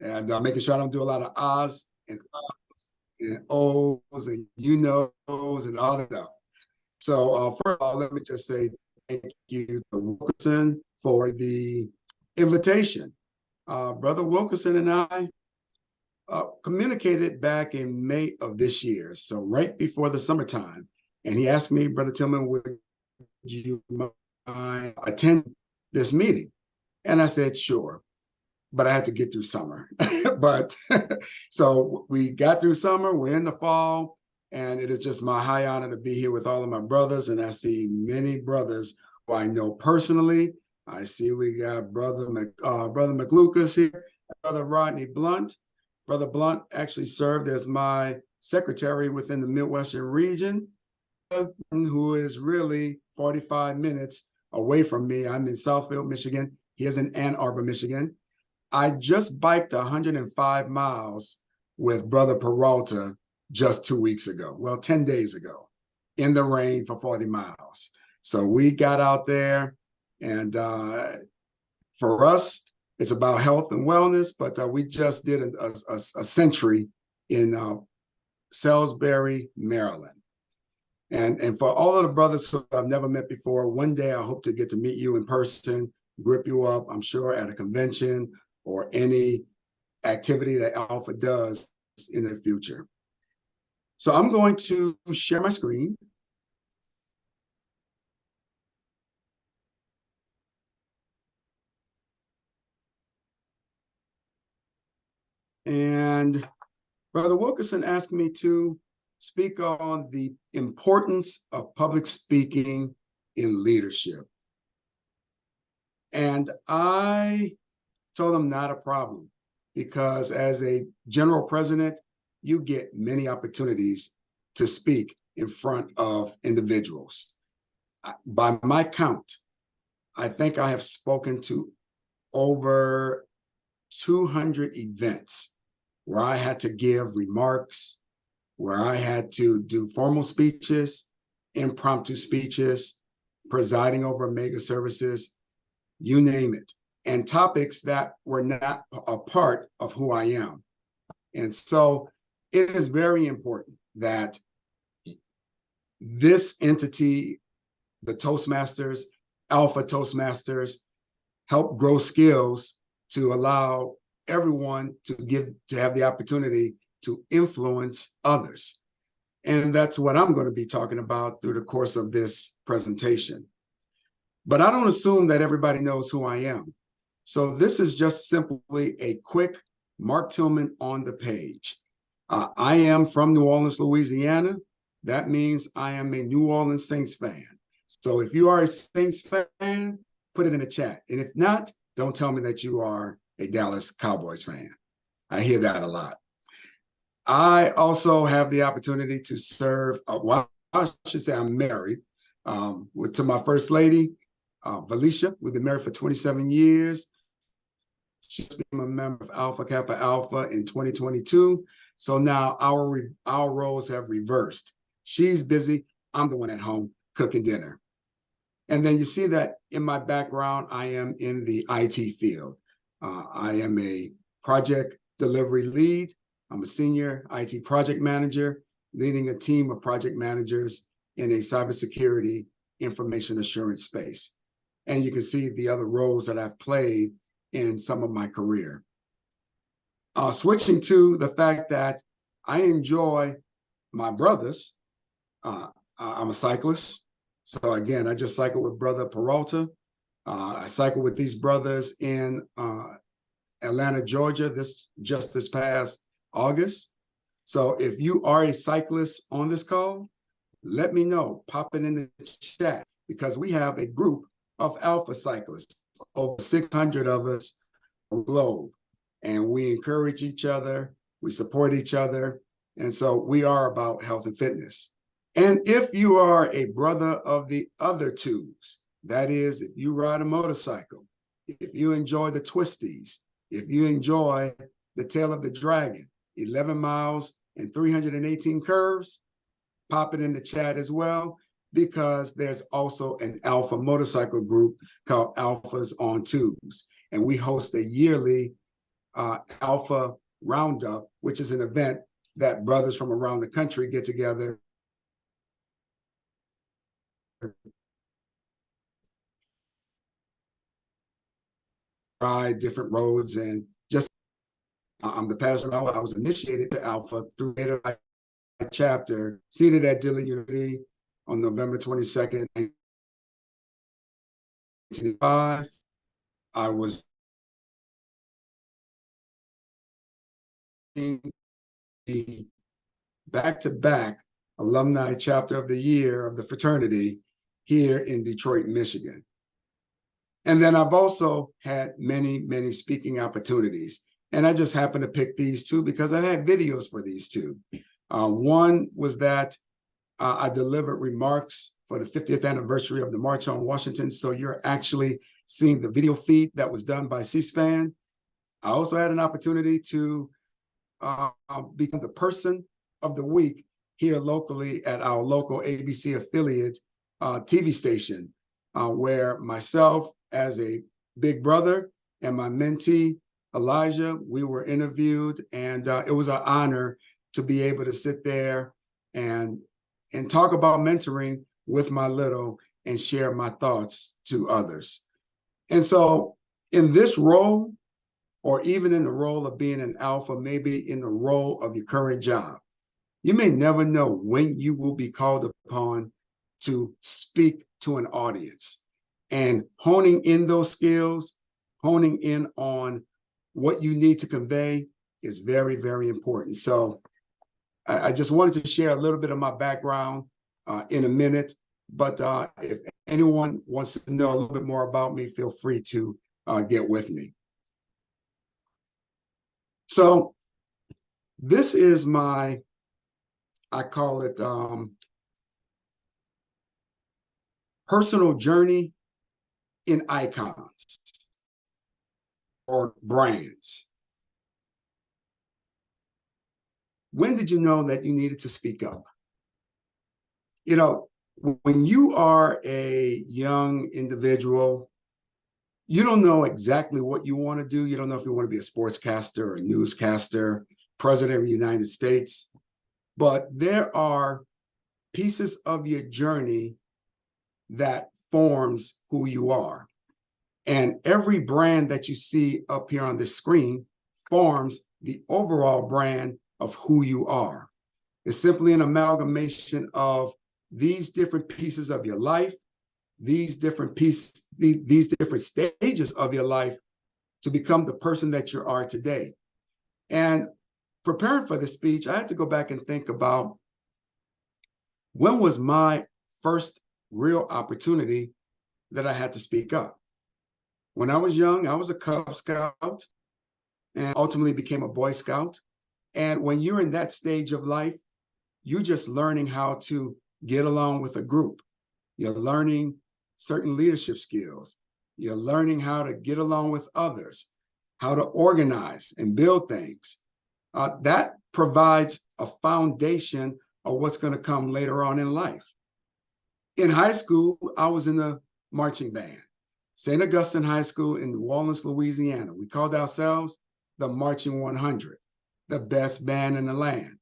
and making sure I don't do a lot of ahs and O's and you knows and all that stuff. So first of all, let me just say thank you to Wilkerson for the invitation. Brother Wilkerson and I communicated back in May of this year, so right before the summertime. And he asked me, Brother Tillman, would you mind attend this meeting? And I said, sure. But I had to get through summer. But so we got through summer, we're in the fall, and it is just my high honor to be here with all of my brothers. And I see many brothers who I know personally. I see we got Brother McLucas here, Brother Rodney Blunt. Brother Blunt actually served as my secretary within the Midwestern region, who is really 45 minutes away from me. I'm in Southfield, Michigan. He is in Ann Arbor, Michigan. I just biked 105 miles with Brother Peralta just 2 weeks ago. Well, 10 days ago in the rain for 40 miles. So we got out there, and for us, it's about health and wellness, but we just did a century in Salisbury, Maryland. And for all of the brothers who I've never met before, one day I hope to get to meet you in person, grip you up, I'm sure, at a convention or any activity that Alpha does in the future. So I'm going to share my screen. And Brother Wilkerson asked me to speak on the importance of public speaking in leadership. And I told him not a problem, because as a general president, you get many opportunities to speak in front of individuals. By my count, I think I have spoken to over 200 events where I had to give remarks, where I had to do formal speeches, impromptu speeches, presiding over mega services, you name it, and topics that were not a part of who I am. And so it is very important that this entity, the Toastmasters, Alpha Toastmasters, help grow skills to allow everyone to have the opportunity to influence others. And that's what I'm going to be talking about through the course of this presentation. But I don't assume that everybody knows who I am. So this is just simply a quick Mark Tillman on the page. I am from New Orleans, Louisiana. That means I am a New Orleans Saints fan. So if you are a Saints fan, put it in the chat. And if not, don't tell me that you are a Dallas Cowboys fan. I hear that a lot. I also have the opportunity to serve, well, I should say I'm married to my first lady, Valicia. We've been married for 27 years. She's been a member of Alpha Kappa Alpha in 2022. So now our roles have reversed. She's busy. I'm the one at home cooking dinner. And then you see that in my background, I am in the IT field. I am a project delivery lead. I'm a senior IT project manager, leading a team of project managers in a cybersecurity information assurance space. And you can see the other roles that I've played in some of my career. Switching to the fact that I enjoy my brothers. I'm a cyclist. So again, I just cycled with Brother Peralta. I cycled with these brothers in Atlanta, Georgia, just this past August. So if you are a cyclist on this call, let me know, pop it in the chat, because we have a group of Alpha cyclists, over 600 of us on the globe, and we encourage each other, we support each other, and so we are about health and fitness. And if you are a brother of the other twos, that is, if you ride a motorcycle, if you enjoy the twisties, if you enjoy the tail of the dragon, 11 miles and 318 curves, pop it in the chat as well, because there's also an Alpha motorcycle group called Alphas on Twos. And we host a yearly Alpha Roundup, which is an event that brothers from around the country get together ride different roads. And just I'm the pastor of Alpha. I was initiated to Alpha through a chapter seated at Dillon University on November 22nd, 1985. I was the back-to-back alumni chapter of the year of the fraternity here in Detroit, Michigan. And then I've also had many, many speaking opportunities. And I just happened to pick these two because I had videos for these two. One was that I delivered remarks for the 50th anniversary of the March on Washington. So you're actually seeing the video feed that was done by C-SPAN. I also had an opportunity to become the person of the week here locally at our local ABC affiliate TV station, where myself as a big brother and my mentee, Elijah, we were interviewed, and it was an honor to be able to sit there and talk about mentoring with my little and share my thoughts to others. And so in this role, or even in the role of being an alpha, maybe in the role of your current job, you may never know when you will be called upon to speak to an audience. And honing in those skills, honing in on what you need to convey is very, very important. So I just wanted to share a little bit of my background in a minute. But if anyone wants to know a little bit more about me, feel free to get with me. So this is my, I call it personal journey in icons or brands. When did you know that you needed to speak up? You know, when you are a young individual, you don't know exactly what you want to do. You don't know if you want to be a sportscaster or a newscaster, president of the United States. But there are pieces of your journey that forms who you are. And every brand that you see up here on this screen forms the overall brand of who you are. It's simply an amalgamation of these different pieces of your life, these different pieces, these different stages of your life to become the person that you are today. And preparing for this speech, I had to go back and think about when was my first real opportunity that I had to speak up. When I was young, I was a Cub Scout and ultimately became a Boy Scout. And when you're in that stage of life, you're just learning how to get along with a group. You're learning certain leadership skills. You're learning how to get along with others, how to organize and build things. That provides a foundation of what's going to come later on in life. In high school, I was in the marching band, St. Augustine High School in New Orleans, Louisiana. We called ourselves the Marching 100, the best band in the land.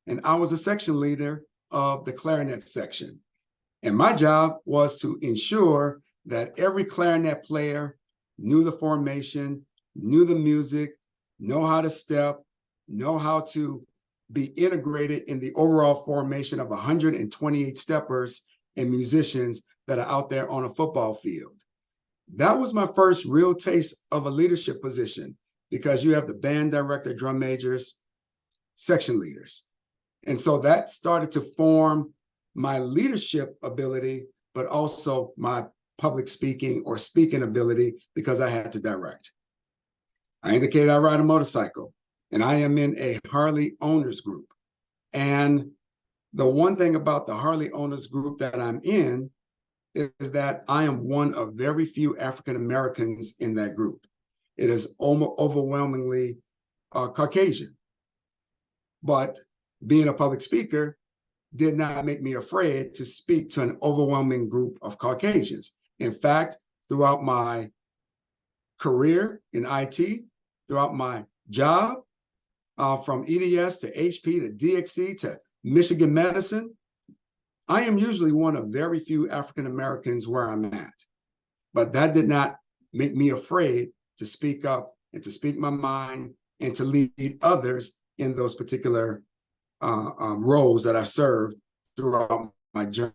And I was a section leader of the clarinet section. And my job was to ensure that every clarinet player knew the formation, knew the music, know how to step, know how to be integrated in the overall formation of 128 steppers and musicians that are out there on a football field. That was my first real taste of a leadership position, because you have the band director, drum majors, section leaders. And so that started to form my leadership ability, but also my public speaking or speaking ability, because I had to direct. I indicated I ride a motorcycle, and I am in a Harley owners group. And the one thing about the Harley owners group that I'm in is that I am one of very few African Americans in that group. It is overwhelmingly Caucasian. But being a public speaker did not make me afraid to speak to an overwhelming group of Caucasians. In fact, throughout my career in IT, throughout my job, from EDS to HP to DXC to Michigan Medicine, I am usually one of very few African Americans where I'm at. But that did not make me afraid to speak up and to speak my mind and to lead others in those particular roles that I served throughout my journey.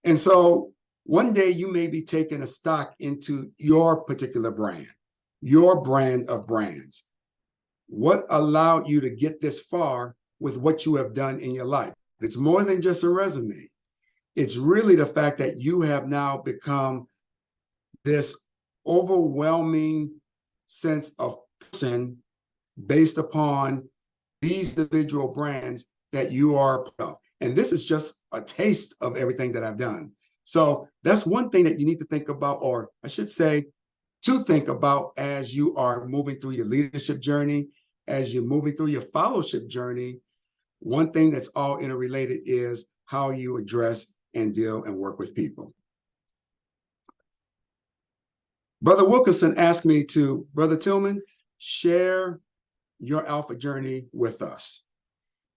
And so one day you may be taking a stock into your particular brand, your brand of brands. What allowed you to get this far with what you have done in your life? It's more than just a resume. It's really the fact that you have now become this overwhelming sense of person based upon these individual brands that you are part of. And this is just a taste of everything that I've done. So that's one thing that you need to think about, or I should say, to think about as you are moving through your leadership journey, as you're moving through your fellowship journey. One thing that's all interrelated is how you address and deal and work with people. Brother Wilkinson asked me to, Brother Tillman, share your Alpha journey with us.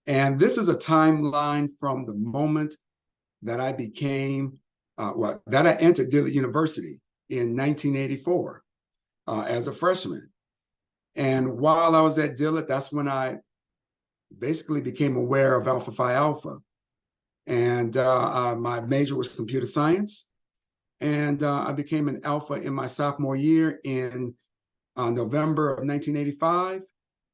And this is a timeline from the moment that I became, that I entered Dillard University in 1984 as a freshman. And while I was at Dillard, that's when I basically became aware of Alpha Phi Alpha. And my major was computer science. And I became an Alpha in my sophomore year in November of 1985.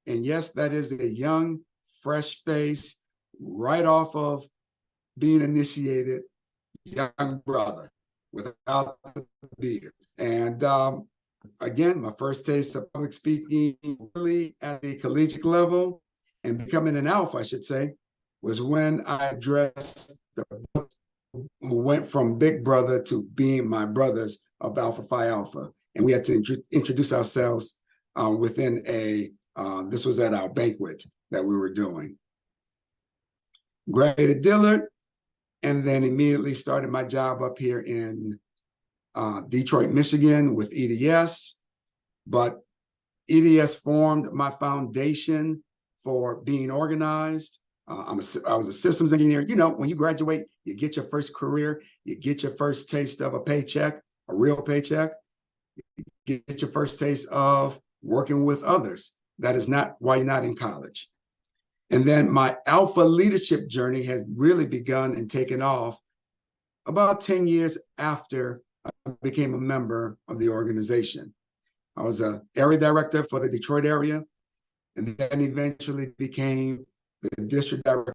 And yes, that is a young, fresh face, right off of being initiated, young brother without the beard. And again, my first taste of public speaking really at the collegiate level and becoming an Alpha, I should say, was when I addressed the who went from big brother to being my brothers of Alpha Phi Alpha. And we had to introduce ourselves within this was at our banquet that we were doing. Graduated Dillard, and then immediately started my job up here in Detroit, Michigan with EDS. But EDS formed my foundation for being organized. I was a systems engineer. You know, when you graduate, you get your first career, you get your first taste of a paycheck, a real paycheck. You get your first taste of working with others. That is not why you're not in college. And then my Alpha leadership journey has really begun and taken off about 10 years after I became a member of the organization. I was an area director for the Detroit area, and then eventually became the district director